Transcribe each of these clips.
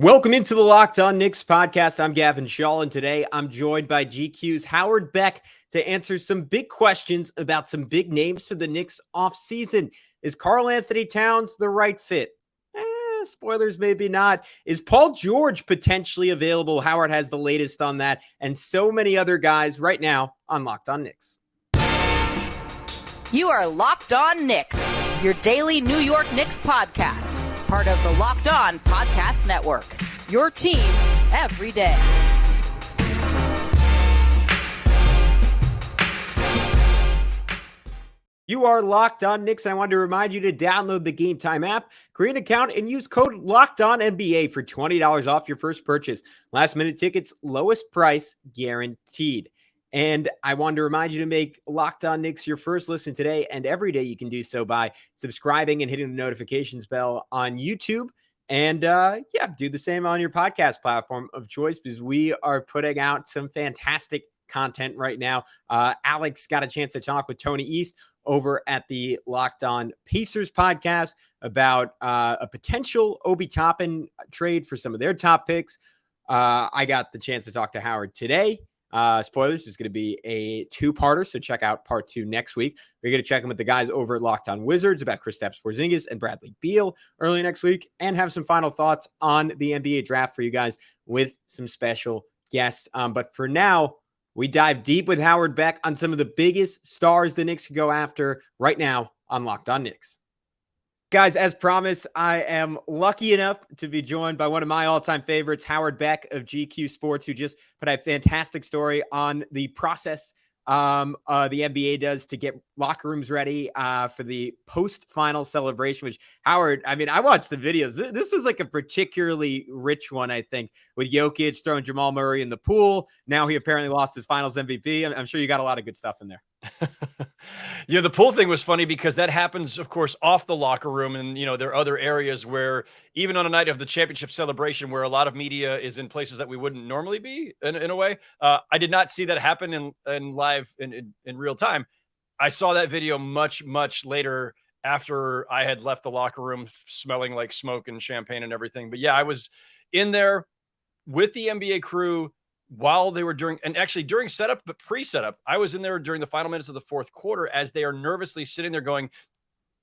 Welcome into the Locked On Knicks podcast. I'm Gavin Schall, and today I'm joined by GQ's Howard Beck to answer some big questions about some big names for the Knicks offseason. Is Karl Anthony Towns the right fit? Spoilers, maybe not. Is Paul George potentially available? Howard has the latest on that, and so many other guys right now on Locked On Knicks. You are Locked On Knicks, your daily New York Knicks podcast. Part of the Locked On Podcast Network. Your team every day. You are Locked On Knicks. I wanted to remind you to download the Gametime app, create an account, and use code LOCKEDONNBA for $20 off your first purchase. Last minute tickets, lowest price guaranteed. And I wanted to remind you to make Locked On Knicks your first listen today and every day. You can do so by subscribing and hitting the notifications bell on YouTube. And do the same on your podcast platform of choice because we are putting out some fantastic content right now. Alex got a chance to talk with Tony East over at the Locked On Pacers podcast about a potential Obi Toppin trade for some of their top picks. I got the chance to talk to Howard today. Spoilers, it's going to be a two-parter, so check out part 2 next week. We're going to check in with the guys over at Locked On Wizards about Kristaps Porzingis and Bradley Beal early next week, and have some final thoughts on the NBA draft for you guys with some special guests. But for now, we dive deep with Howard Beck on some of the biggest stars the Knicks can go after right now on Locked On Knicks. Guys, as promised, I am lucky enough to be joined by one of my all-time favorites, Howard Beck of GQ Sports, who just put a fantastic story on the process the NBA does to get locker rooms ready for the post-final celebration, which, Howard, I mean, I watched the videos. This was like a particularly rich one, I think, with Jokic throwing Jamal Murray in the pool. Now he apparently lost his finals MVP. I'm sure you got a lot of good stuff in there. The pool thing was funny because that happens, of course, off the locker room. And, there are other areas where even on a night of the championship celebration where a lot of media is in places that we wouldn't normally be in a way. I did not see that happen in live in real time. I saw that video much, much later after I had left the locker room smelling like smoke and champagne and everything. But yeah, I was in there with the NBA crew while they were during setup, but pre-setup. I was in there during the final minutes of the fourth quarter as they are nervously sitting there going,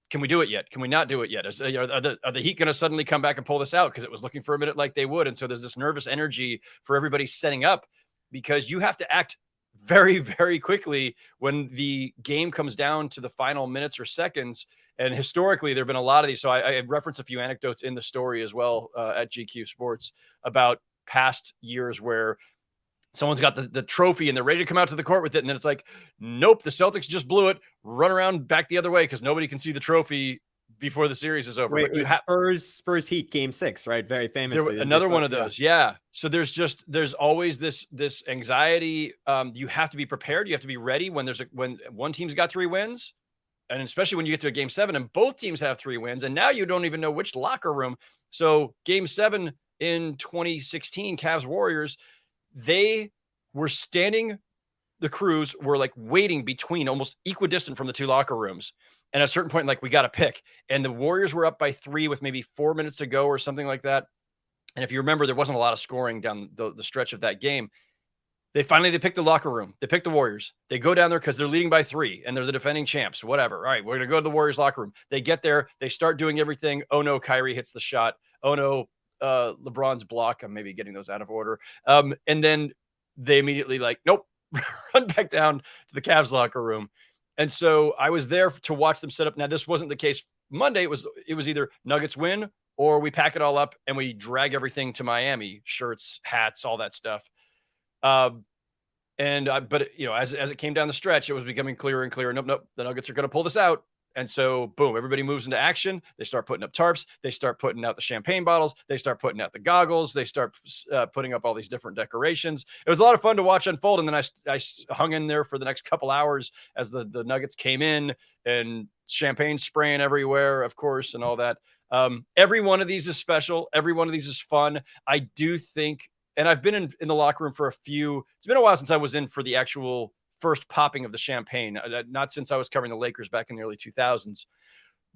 can we do it yet? Can we not do it yet? Are the Heat going to suddenly come back and pull this out? Because it was looking for a minute like they would. And so there's this nervous energy for everybody setting up because you have to act very, very quickly when the game comes down to the final minutes or seconds. And historically, there have been a lot of these. So I reference a few anecdotes in the story as well at GQ Sports about past years where someone's got the trophy and they're ready to come out to the court with it. And then it's like, nope, the Celtics just blew it. Run around back the other way because nobody can see the trophy before the series is over. Wait, Spurs Heat Game 6, right? Very famously. Another one of those. Yeah. So there's always this anxiety. You have to be prepared. You have to be ready when one team's got 3 wins. And especially when you get to a Game 7 and both teams have 3 wins. And now you don't even know which locker room. So Game 7 in 2016, Cavs Warriors, they were standing, the crews were like waiting between almost equidistant from the 2 locker rooms. And at a certain point, like, we got to pick. And the Warriors were up by 3 with maybe 4 minutes to go or something like that. And if you remember, there wasn't a lot of scoring down the stretch of that game. They picked the locker room. They picked the Warriors. They go down there because they're leading by 3 and they're the defending champs, whatever. All right, we're going to go to the Warriors locker room. They get there. They start doing everything. Oh no, Kyrie hits the shot. Oh no, LeBron's block. I'm maybe getting those out of order. And then they immediately nope, run back down to the Cavs locker room. And so I was there to watch them set up. Now, this wasn't the case Monday. It was either Nuggets win or we pack it all up and we drag everything to Miami, shirts, hats, all that stuff. But as it came down the stretch, it was becoming clearer and clearer. Nope, the Nuggets are going to pull this out. And so, boom, everybody moves into action. They start putting up tarps. They start putting out the champagne bottles. They start putting out the goggles. They start putting up all these different decorations. It was a lot of fun to watch unfold. And then I hung in there for the next couple hours as the Nuggets came in and champagne spraying everywhere, of course, and all that. Every one of these is special. Every one of these is fun. I do think, and I've been in the locker room for it's been a while since I was in for the actual first popping of the champagne, not since I was covering the Lakers back in the early 2000s.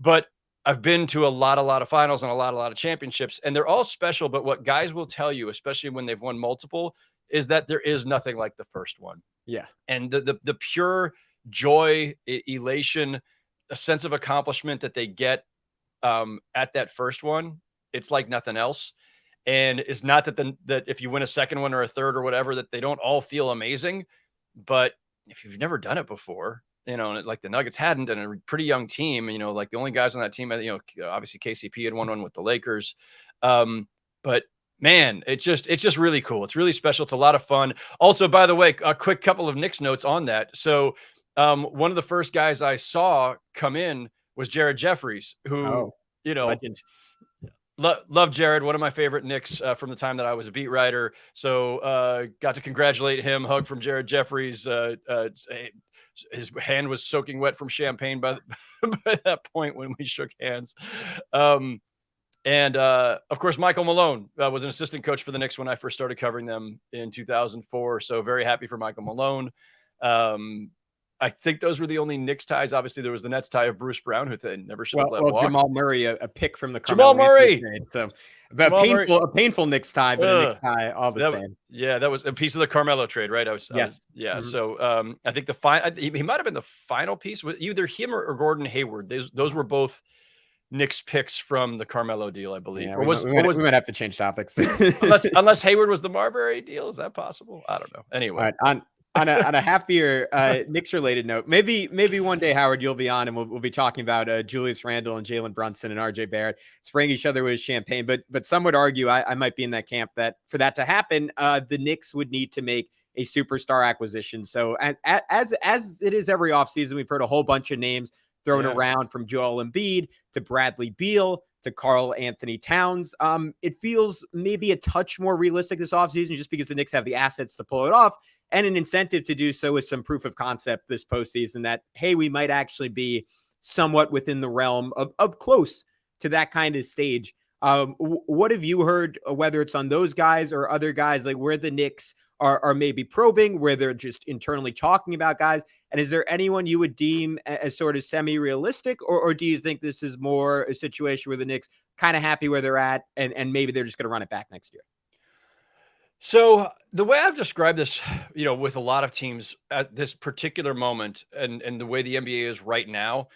But I've been to a lot of finals and a lot of championships, and they're all special. But what guys will tell you, especially when they've won multiple, is that there is nothing like the first one. Yeah. And the pure joy, elation, a sense of accomplishment that they get at that first one, it's like nothing else. And it's not that if you win a second one or a third or whatever, that they don't all feel amazing. But if you've never done it before, like the Nuggets hadn't, and a pretty young team, like the only guys on that team, obviously KCP had won one with the Lakers. But man, it's just really cool. It's really special. It's a lot of fun. Also, by the way, a quick couple of Knicks notes on that. So one of the first guys I saw come in was Jared Jeffries, who, legend. Love Jared, one of my favorite Knicks from the time that I was a beat writer. So got to congratulate him. Hug from Jared Jeffries. His hand was soaking wet from champagne by that point when we shook hands. And of course, Michael Malone was an assistant coach for the Knicks when I first started covering them in 2004. So very happy for Michael Malone. I think those were the only Knicks ties. Obviously, there was the Nets tie of Bruce Brown, who they never should have let walk. Jamal Murray, a pick from the Jamal Murray. Trade, so a painful Knicks tie, but a Knicks tie all the same. Yeah, that was a piece of the Carmelo trade, right? Yes. Yeah. Mm-hmm. So I think he might have been the final piece with either him or Gordon Hayward. Those were both Knicks picks from the Carmelo deal, I believe. Yeah, we might have to change topics. unless Hayward was the Marbury deal. Is that possible? I don't know. Anyway. All right, on a happier Knicks related note, maybe one day, Howard, you'll be on and we'll be talking about Julius Randle and Jalen Brunson and RJ Barrett spraying each other with champagne. But some would argue, I might be in that camp, that for that to happen, the Knicks would need to make a superstar acquisition. So as it is every offseason, we've heard a whole bunch of names thrown around, from Joel Embiid to Bradley Beal to Karl Anthony Towns. It feels maybe a touch more realistic this offseason, just because the Knicks have the assets to pull it off and an incentive to do so, with some proof of concept this postseason that, hey, we might actually be somewhat within the realm of close to that kind of stage. What have you heard, whether it's on those guys or other guys, like where the Knicks are maybe probing, where they're just internally talking about guys? And is there anyone you would deem as sort of semi-realistic, or do you think this is more a situation where the Knicks kind of happy where they're at and maybe they're just going to run it back next year? So the way I've described this, with a lot of teams at this particular moment, and the way the NBA is right now,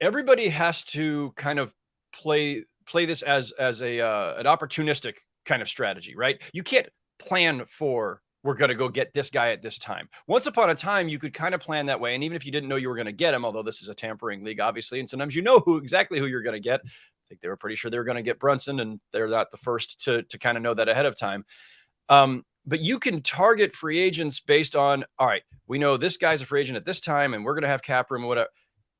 everybody has to kind of play this as an opportunistic kind of strategy, right? You can't plan for, we're going to go get this guy at this time. Once upon a time, you could kind of plan that way. And even if you didn't know you were going to get him, although this is a tampering league, obviously, and sometimes exactly who you're going to get. I think they were pretty sure they were going to get Brunson, and they're not the first to kind of know that ahead of time. But you can target free agents based on, all right, we know this guy's a free agent at this time, and we're going to have cap room or whatever.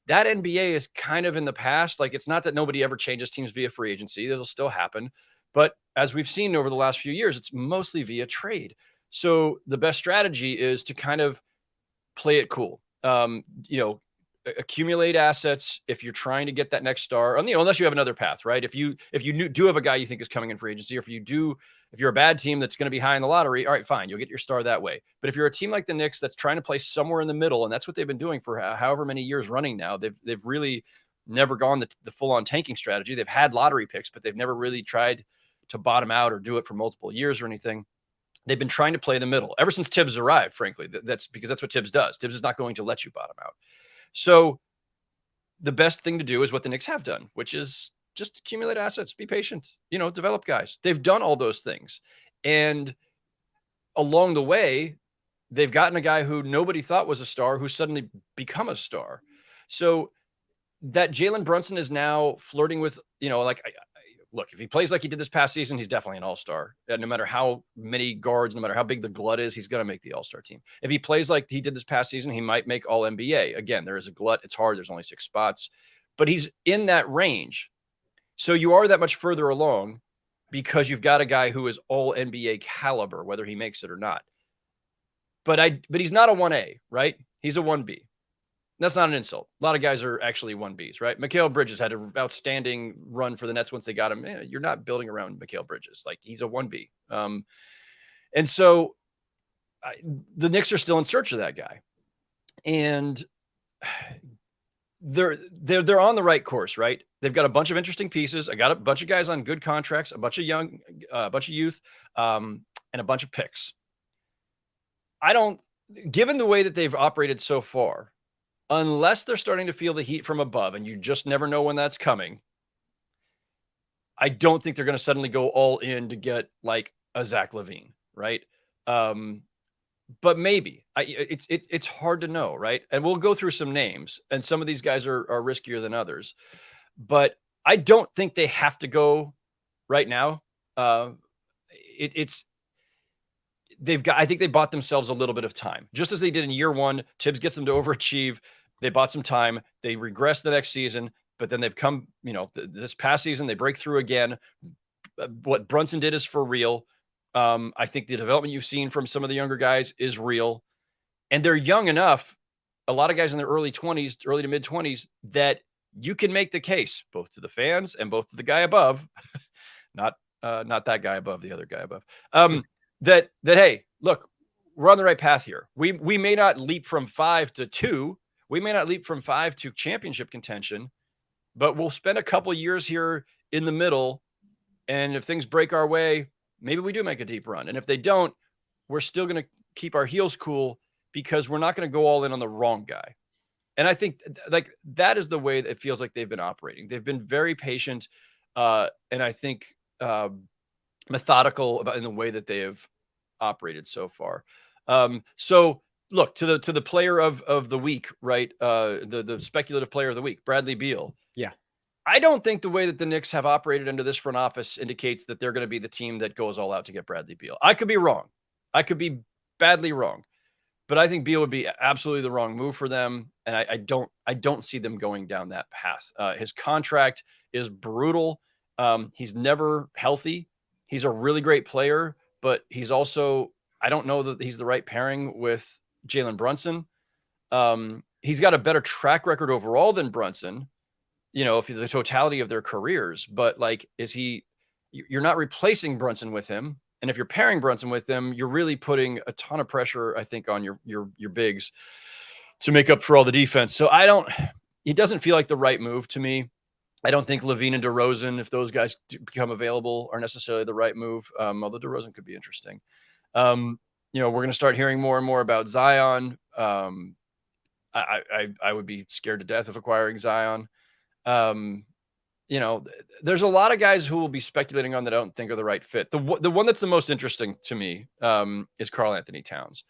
That NBA is kind of in the past. Like, it's not that nobody ever changes teams via free agency. That'll still happen. But as we've seen over the last few years, it's mostly via trade. So the best strategy is to kind of play it cool. Accumulate assets if you're trying to get that next star, unless you have another path, right? If you do have a guy you think is coming in free agency, or if you're a bad team that's going to be high in the lottery, all right, fine, you'll get your star that way. But if you're a team like the Knicks that's trying to play somewhere in the middle, and that's what they've been doing for however many years running now, they've really never gone the full-on tanking strategy. They've had lottery picks, but they've never really tried to bottom out or do it for multiple years or anything. They've been trying to play the middle ever since Tibbs arrived, frankly. That's because that's what Tibbs does. Tibbs is not going to let you bottom out. So the best thing to do is what the Knicks have done, which is just accumulate assets, be patient, develop guys. They've done all those things. And along the way, they've gotten a guy who nobody thought was a star, who's suddenly become a star. So that Jalen Brunson is now flirting with, look, if he plays like he did this past season, he's definitely an all-star. No matter how many guards, no matter how big the glut is, he's going to make the all-star team. If he plays like he did this past season, he might make all-NBA. Again, there is a glut. It's hard. There's only 6 spots. But he's in that range. So you are that much further along because you've got a guy who is all-NBA caliber, whether he makes it or not. But he's not a 1A, right? He's a 1B. That's not an insult. A lot of guys are actually 1Bs, right? Mikal Bridges had an outstanding run for the Nets once they got him. You're not building around Mikal Bridges. Like, he's a 1B. And so the Knicks are still in search of that guy. And they're on the right course, right? They've got a bunch of interesting pieces. I got a bunch of guys on good contracts, a bunch of youth, and a bunch of picks. Given the way that they've operated so far, unless they're starting to feel the heat from above, and you just never know when that's coming, I don't think they're going to suddenly go all in to get like a Zach LaVine, right? But maybe it's hard to know, right? And we'll go through some names, and some of these guys are riskier than others, but I don't think they have to go right now. I think they bought themselves a little bit of time, just as they did in year one. Tibbs gets them to overachieve. They bought some time. They regress the next season, but then they've come, this past season, they break through again. What Brunson did is for real. I think the development you've seen from some of the younger guys is real, and they're young enough. A lot of guys in their early 20s, early to mid 20s, that you can make the case both to the fans and both to the guy above, not that guy above, the other guy above, that hey, look, we're on the right path here. We may not leap from 5 to 2. We may not leap from 5 to championship contention, but we'll spend a couple years here in the middle. And if things break our way, maybe we do make a deep run. And if they don't, we're still going to keep our heels cool, because we're not going to go all in on the wrong guy. And I think like that is the way that it feels like they've been operating. They've been very patient. And I think, methodical in the way that they have operated so far. So look, to the player of the week, right? The speculative player of the week, Bradley Beal. Yeah. I don't think the way that the Knicks have operated under this front office indicates that they're going to be the team that goes all out to get Bradley Beal. I could be wrong. I could be badly wrong, but I think Beal would be absolutely the wrong move for them. And I don't see them going down that path. His contract is brutal. He's never healthy. He's a really great player, but he's also, I don't know that he's the right pairing with Jalen Brunson. He's got a better track record overall than Brunson, if the totality of their careers, but like, you're not replacing Brunson with him. And if you're pairing Brunson with him, you're really putting a ton of pressure, I think, on your bigs to make up for all the defense. So it doesn't feel like the right move to me. I don't think LaVine and DeRozan, if those guys become available, are necessarily the right move. Although DeRozan could be interesting. We're going to start hearing more and more about Zion. I would be scared to death of acquiring Zion. There's a lot of guys who will be speculating on that I don't think are the right fit. The one that's the most interesting to me is Karl Anthony Towns.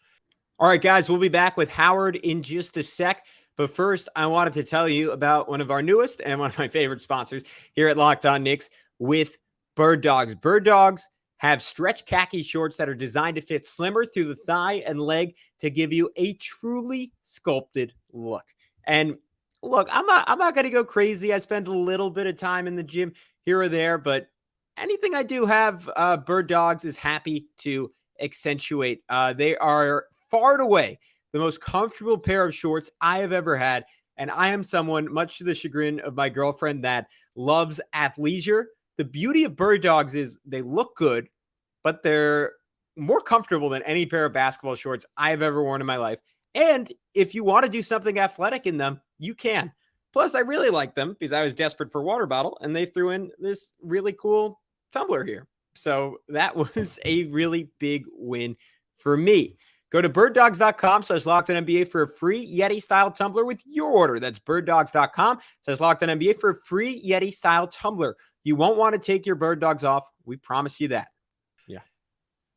All right, guys, we'll be back with Howard in just a sec. But first, I wanted to tell you about one of our newest and one of my favorite sponsors here at Locked On Knicks with Birddogs. Birddogs have stretch khaki shorts that are designed to fit slimmer through the thigh and leg to give you a truly sculpted look. And look, I'm not going to go crazy. I spend a little bit of time in the gym here or there, but anything I do have, Birddogs is happy to accentuate. They are far and away the most comfortable pair of shorts I have ever had. And I am someone, much to the chagrin of my girlfriend, that loves athleisure. The beauty of Birddogs is they look good, but they're more comfortable than any pair of basketball shorts I've ever worn in my life. And if you want to do something athletic in them, you can. Plus, I really like them because I was desperate for a water bottle, and they threw in this really cool tumbler here. So that was a really big win for me. Go to birddogs.com/LockedOnNBA for a free Yeti-style tumbler with your order. That's birddogs.com/LockedOnNBA for a free Yeti-style tumbler. You won't want to take your Birddogs off. We promise you that. Yeah.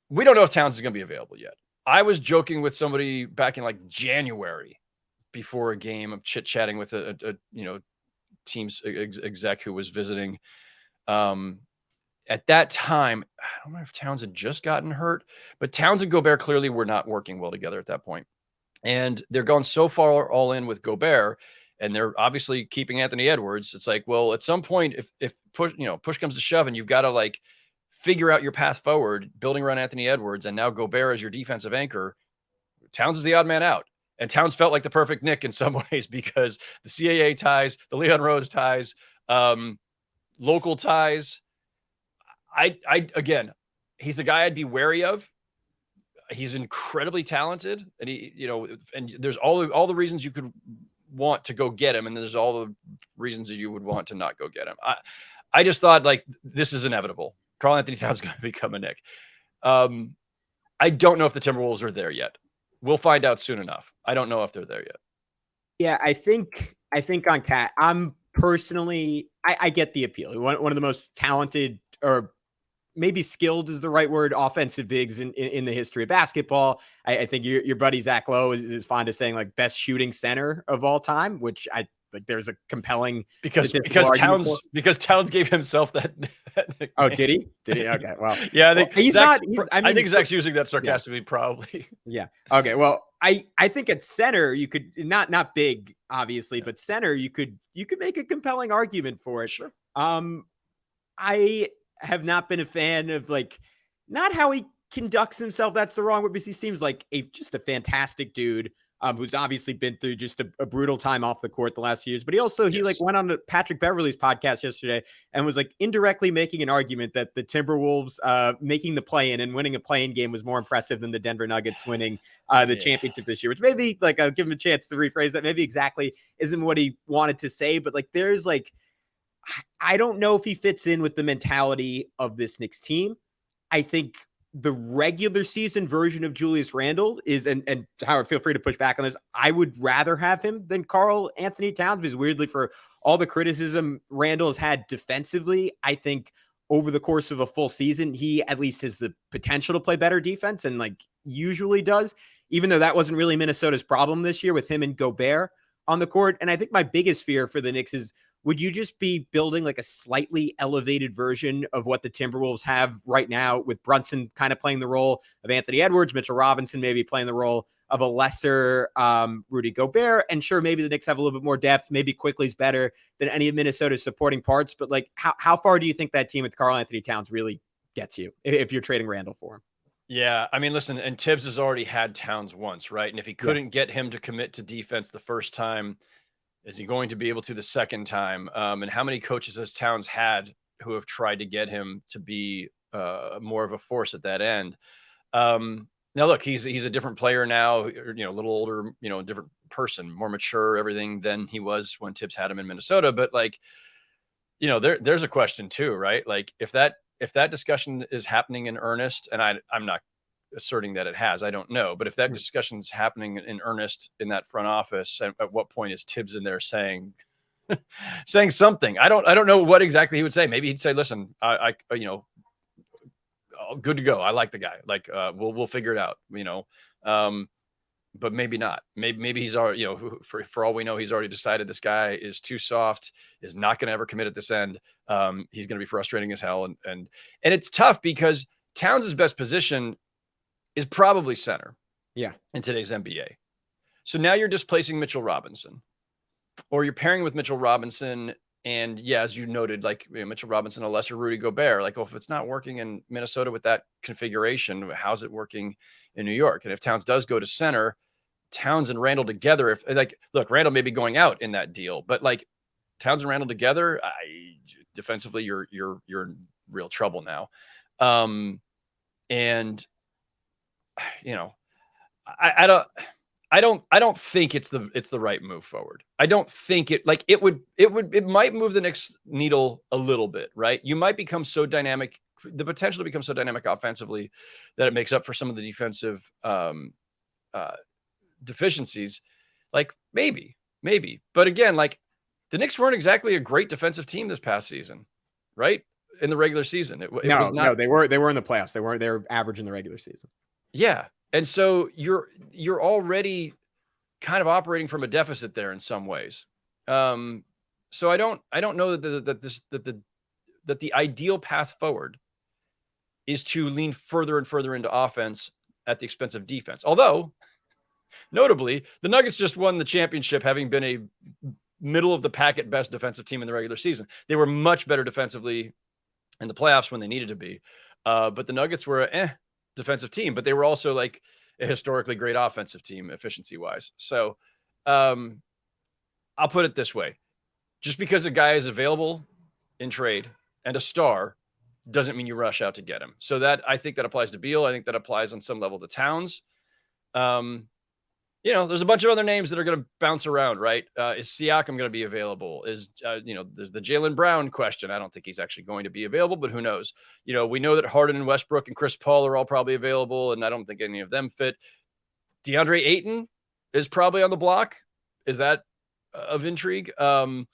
We don't know if Towns is going to be available yet. I was joking with somebody back in like January before a game of chit-chatting with a team's exec who was visiting. At that time, I don't know if Towns had just gotten hurt, but Towns and Gobert clearly were not working well together at that point. And they're gone so far all in with Gobert, and they're obviously keeping Anthony Edwards. It's like, well, at some point, if push comes to shove and you've got to like figure out your path forward, building around Anthony Edwards, and now Gobert as your defensive anchor, Towns is the odd man out. And Towns felt like the perfect Knick in some ways because the CAA ties, the Leon Rose ties, local ties. Again, he's a guy I'd be wary of. He's incredibly talented, and and there's all the reasons you could want to go get him, and there's all the reasons that you would want to not go get him. I just thought like this is inevitable. Karl Anthony Towns is going to become a Knick. I don't know if the Timberwolves are there yet. We'll find out soon enough. I don't know if they're there yet. Yeah, I think on Cat, I'm personally, I get the appeal. One of the most talented, or maybe skilled is the right word, offensive bigs in the history of basketball. I think your buddy Zach Lowe is fond of saying like best shooting center of all time, which I like. There's a compelling because Towns gave himself that nickname. Oh, did he? Okay. Well, yeah, I think he's Zach's, not. I think Zach's using that sarcastically, probably. Yeah. Okay. Well, I think at center you could not big, obviously, but center you could make a compelling argument for it. Sure. I have not been a fan of like not how he conducts himself. That's the wrong word, because he seems like just a fantastic dude. Who's obviously been through just a brutal time off the court the last few years. But he like went on to Patrick Beverley's podcast yesterday and was like indirectly making an argument that the Timberwolves making the play-in and winning a play-in game was more impressive than the Denver Nuggets winning the championship this year, which maybe like I'll give him a chance to rephrase that. Maybe exactly isn't what he wanted to say, but like there's like, I don't know if he fits in with the mentality of this Knicks team. I think the regular season version of Julius Randle is, and Howard, feel free to push back on this, I would rather have him than Karl Anthony Towns, because weirdly, for all the criticism Randle has had defensively, I think over the course of a full season, he at least has the potential to play better defense, and like usually does, even though that wasn't really Minnesota's problem this year with him and Gobert on the court. And I think my biggest fear for the Knicks is, would you just be building like a slightly elevated version of what the Timberwolves have right now, with Brunson kind of playing the role of Anthony Edwards, Mitchell Robinson maybe playing the role of a lesser Rudy Gobert? And sure, maybe the Knicks have a little bit more depth. Maybe Quickly's better than any of Minnesota's supporting parts. But like, how far do you think that team with Karl Anthony Towns really gets you if you're trading Randle for him? Yeah, I mean, listen, and Tibbs has already had Towns once, right? And if he couldn't get him to commit to defense the first time, is he going to be able to the second time? And how many coaches has Towns had who have tried to get him to be more of a force at that end? Now, look, he's a different player now, a little older, different person, more mature, everything than he was when Tibbs had him in Minnesota. But like, there's a question too, right? Like if that discussion is happening in earnest, and I'm not asserting that it has, I don't know, but if that discussion's happening in earnest in that front office, at what point is Tibbs in there saying something? I don't know what exactly he would say. Maybe he'd say, listen, I good to go. I like the guy. Like, we'll figure it out, but maybe not. Maybe he's already, for all we know, he's already decided this guy is too soft, is not going to ever commit at this end. He's going to be frustrating as hell. And it's tough because Towns' best position is probably center. Yeah. In today's NBA. So now you're displacing Mitchell Robinson, or you're pairing with Mitchell Robinson. And yeah, as you noted, like Mitchell Robinson, a lesser Rudy Gobert, like, well, if it's not working in Minnesota with that configuration, how's it working in New York? And if Towns does go to center, Towns and Randle together, look, Randle may be going out in that deal, but like Towns and Randle together, defensively, you're in real trouble now. And I don't think it's the right move forward. I don't think it might move the Knicks needle a little bit, right? You might become so dynamic, the potential to become so dynamic offensively that it makes up for some of the defensive deficiencies. Like maybe, but again, like the Knicks weren't exactly a great defensive team this past season, right? In the regular season, it was not. No, they were in the playoffs. They were average in the regular season. Yeah. And so you're already kind of operating from a deficit there in some ways. So I don't know that the ideal path forward is to lean further and further into offense at the expense of defense. Although, notably, the Nuggets just won the championship having been a middle of the pack at best defensive team in the regular season. They were much better defensively in the playoffs when they needed to be. But the Nuggets were defensive team, but they were also like a historically great offensive team efficiency wise. So I'll put it this way. Just because a guy is available in trade and a star doesn't mean you rush out to get him. So that, I think that applies to Beal. I think that applies on some level to Towns. there's a bunch of other names that are going to bounce around, right? Is Siakam going to be available? There's the Jaylen Brown question. I don't think he's actually going to be available, but who knows? We know that Harden and Westbrook and Chris Paul are all probably available, and I don't think any of them fit. DeAndre Ayton is probably on the block. Is that of intrigue? Zion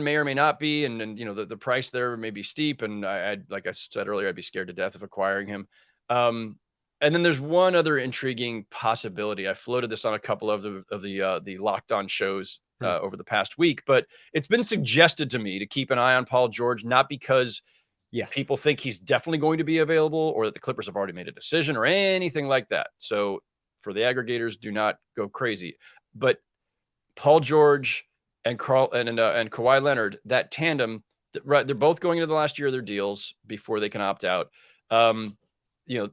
may or may not be, and the price there may be steep, and like I said earlier, I'd be scared to death of acquiring him. And then there's one other intriguing possibility. I floated this on a couple of the Locked On shows over the past week, but it's been suggested to me to keep an eye on Paul George, not because people think he's definitely going to be available or that the Clippers have already made a decision or anything like that. So for the aggregators, do not go crazy. But Paul George and Kawhi Leonard, that tandem, right? They're both going into the last year of their deals before they can opt out.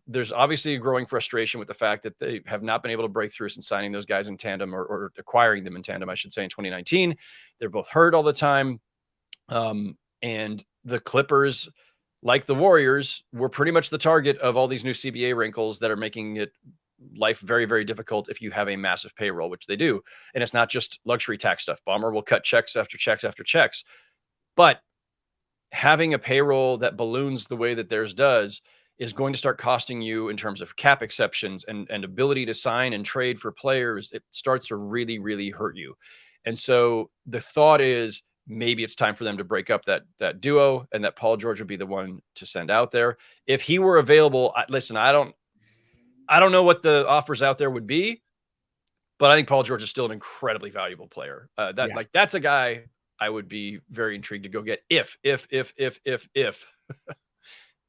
There's obviously a growing frustration with the fact that they have not been able to break through since signing those guys in tandem or acquiring them in tandem, I should say, in 2019. They're both hurt all the time. And the Clippers, like the Warriors, were pretty much the target of all these new CBA wrinkles that are making it life very, very difficult if you have a massive payroll, which they do. And it's not just luxury tax stuff. Ballmer will cut checks after checks after checks. But having a payroll that balloons the way that theirs does is going to start costing you in terms of cap exceptions and ability to sign and trade for players. It starts to really, really hurt you. And so the thought is maybe it's time for them to break up that duo and that Paul George would be the one to send out there. If he were available, listen, I don't know what the offers out there would be, but I think Paul George is still an incredibly valuable player. That's a guy I would be very intrigued to go get if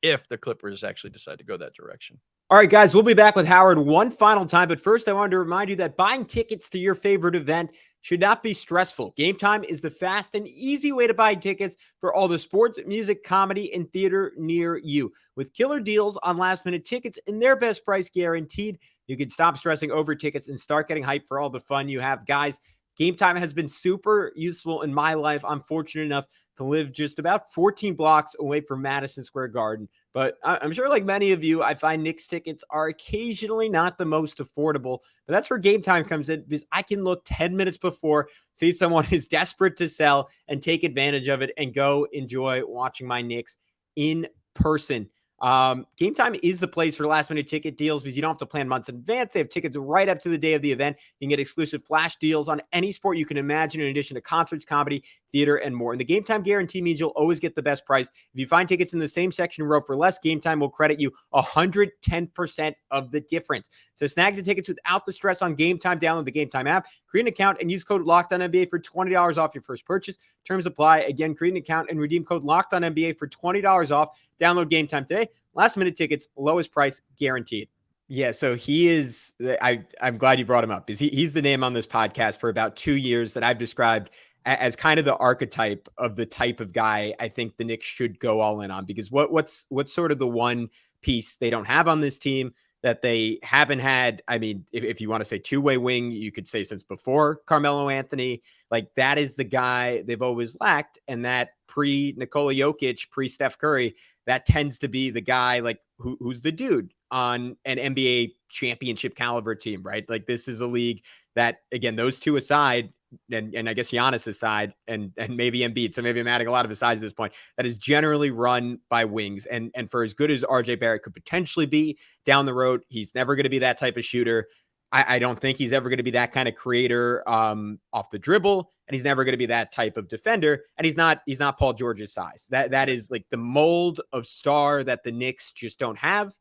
if the Clippers actually decide to go that direction. All right, guys, we'll be back with Howard one final time. But first, I wanted to remind you that buying tickets to your favorite event should not be stressful. Gametime is the fast and easy way to buy tickets for all the sports, music, comedy, and theater near you. With killer deals on last-minute tickets and their best price guaranteed, you can stop stressing over tickets and start getting hyped for all the fun you have. Guys, Gametime has been super useful in my life. I'm fortunate enough to live just about 14 blocks away from Madison Square Garden. But I'm sure like many of you, I find Knicks tickets are occasionally not the most affordable. But that's where Gametime comes in, because I can look 10 minutes before, see someone is desperate to sell and take advantage of it and go enjoy watching my Knicks in person. Gametime is the place for last minute ticket deals because you don't have to plan months in advance. They have tickets right up to the day of the event. You can get exclusive flash deals on any sport you can imagine, in addition to concerts, comedy, theater, and more. And the Gametime guarantee means you'll always get the best price. If you find tickets in the same section row for less, Gametime will credit you 110% of the difference. So snag the tickets without the stress on Gametime. Download the Gametime app, create an account, and use code LOCKEDONNBA for $20 off your first purchase. Terms apply. Again, create an account and redeem code LOCKEDONNBA for $20 off. Download Gametime today. Last minute tickets, lowest price guaranteed. Yeah, so he is, I'm glad you brought him up, because he's the name on this podcast for about 2 years that I've described as kind of the archetype of the type of guy I think the Knicks should go all in on. Because what's sort of the one piece they don't have on this team that they haven't had? I mean, if you want to say two-way wing, you could say since before Carmelo Anthony. Like, that is the guy they've always lacked. And that pre-Nikola Jokic, pre-Steph Curry, that tends to be the guy like who's the dude on an NBA championship caliber team, right? Like, this is a league that, again, those two aside, and I guess Giannis aside, and maybe Embiid, so maybe I'm adding a lot of asides at this point, that is generally run by wings. And for as good as RJ Barrett could potentially be down the road, he's never going to be that type of shooter. I don't think he's ever going to be that kind of creator off the dribble, and he's never going to be that type of defender. And he's not Paul George's size. That is like the mold of star that the Knicks just don't have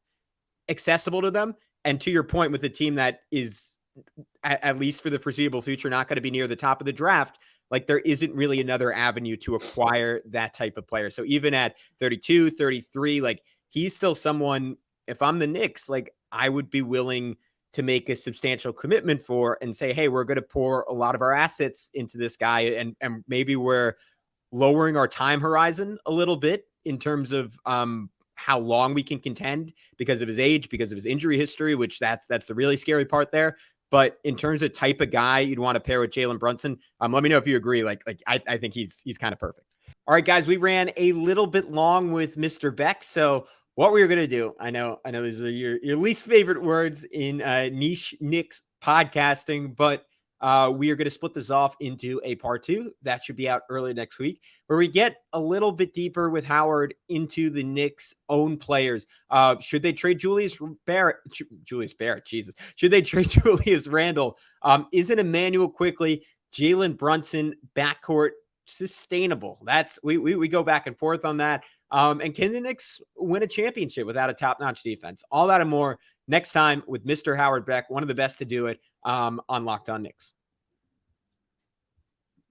accessible to them. And to your point, with a team that is, at least for the foreseeable future, not going to be near the top of the draft, like, there isn't really another avenue to acquire that type of player. So even at 32, 33, like, he's still someone, if I'm the Knicks, like, I would be willing to make a substantial commitment for and say, hey, we're going to pour a lot of our assets into this guy. And maybe we're lowering our time horizon a little bit in terms of how long we can contend because of his age, because of his injury history, which that's the really scary part there. But in terms of type of guy you'd want to pair with Jalen Brunson, let me know if you agree. Like I think he's kind of perfect. All right, guys, we ran a little bit long with Mr. Beck. So what we're going to do, I know these are your least favorite words in niche Knicks podcasting, but we are going to split this off into a part 2 that should be out early next week, where we get a little bit deeper with Howard into the Knicks' own players. Should they trade Julius Barrett? Jesus. Should they trade Julius Randle? Isn't Emmanuel Quickly, Jalen Brunson backcourt sustainable? That's we go back and forth on that. And can the Knicks win a championship without a top-notch defense? All that and more next time with Mr. Howard Beck, one of the best to do it on Locked On Knicks.